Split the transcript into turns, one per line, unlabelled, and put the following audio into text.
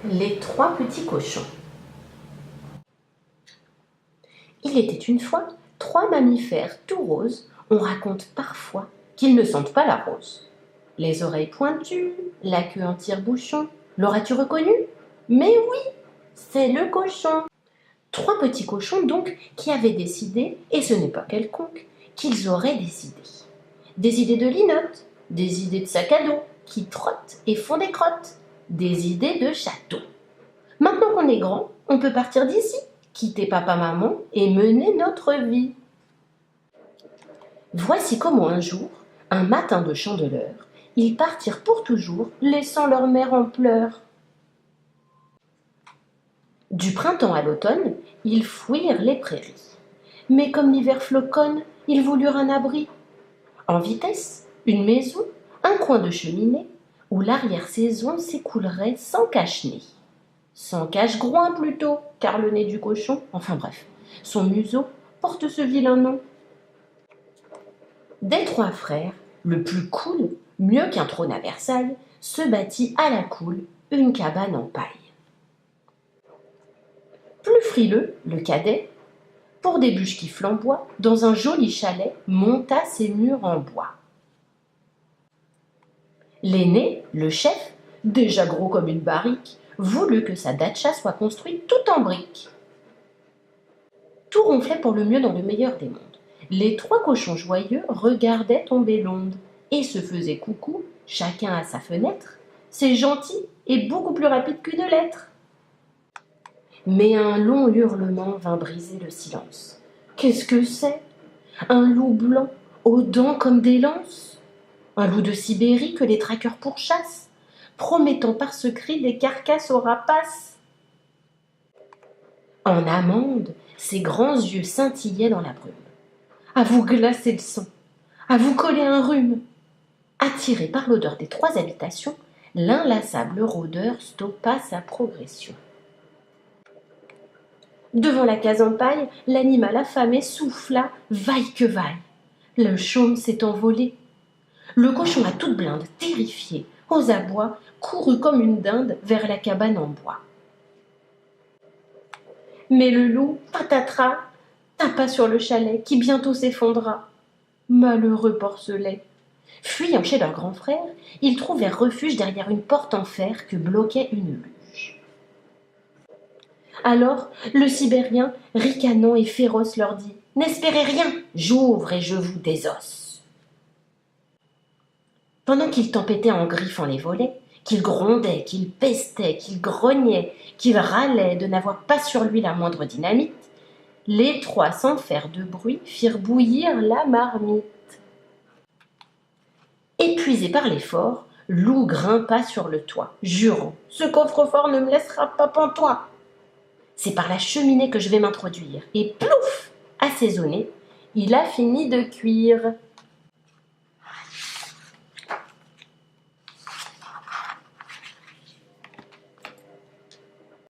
Les trois petits cochons. Il était une fois trois mammifères tout roses. On raconte parfois qu'ils ne sentent pas la rose. Les oreilles pointues, la queue en tire-bouchon. L'auras-tu reconnu? Mais oui, c'est le cochon. Trois petits cochons donc qui avaient décidé, et ce n'est pas quelconque, qu'ils auraient des idées. Des idées de linotte, des idées de sac à dos qui trottent et font des crottes, des idées de château. Maintenant qu'on est grand, on peut partir d'ici, quitter papa-maman et mener notre vie. Voici comment un jour, un matin de chandeleur, ils partirent pour toujours, laissant leur mère en pleurs. Du printemps à l'automne, ils fouillèrent les prairies. Mais comme l'hiver floconne, ils voulurent un abri. En vitesse, une maison, un coin de cheminée, où l'arrière-saison s'écoulerait sans cache-nez. Sans cache-groin plutôt, car le nez du cochon, enfin bref, son museau porte ce vilain nom. Des trois frères, le plus cool, mieux qu'un trône à Versailles, se bâtit à la coule une cabane en paille. Plus frileux, le cadet, pour des bûches qui flamboient, dans un joli chalet, monta ses murs en bois. L'aîné, le chef, déjà gros comme une barrique, voulut que sa datcha soit construite tout en briques. Tout ronflait pour le mieux dans le meilleur des mondes. Les trois cochons joyeux regardaient tomber l'onde et se faisaient coucou, chacun à sa fenêtre. C'est gentil et beaucoup plus rapide qu'une lettre. Mais un long hurlement vint briser le silence. Qu'est-ce que c'est? Un loup blanc, aux dents comme des lances? Un loup de Sibérie que les traqueurs pourchassent, promettant par ce cri des carcasses aux rapaces. En amande, ses grands yeux scintillaient dans la brume. À vous glacer le sang, à vous coller un rhume. Attiré par l'odeur des trois habitations, l'inlassable rôdeur stoppa sa progression. Devant la case en paille, l'animal affamé souffla, vaille que vaille. Le chaume s'est envolé. Le cochon à toute blinde, terrifié, aux abois, courut comme une dinde vers la cabane en bois. Mais le loup, patatras, tapa sur le chalet qui bientôt s'effondra. Malheureux porcelet. Fuyant chez leur grand frère, ils trouvèrent refuge derrière une porte en fer que bloquait une luge. Alors, le Sibérien, ricanant et féroce, leur dit « N'espérez rien, j'ouvre et je vous désosse. » Pendant qu'il tempêtait en griffant les volets, qu'il grondait, qu'il pestait, qu'il grognait, qu'il râlait de n'avoir pas sur lui la moindre dynamite, les trois, sans faire de bruit, firent bouillir la marmite. Épuisé par l'effort, Loup grimpa sur le toit, jurant « Ce coffre-fort ne me laissera pas pantois. C'est par la cheminée que je vais m'introduire. » Et plouf, assaisonné, il a fini de cuire.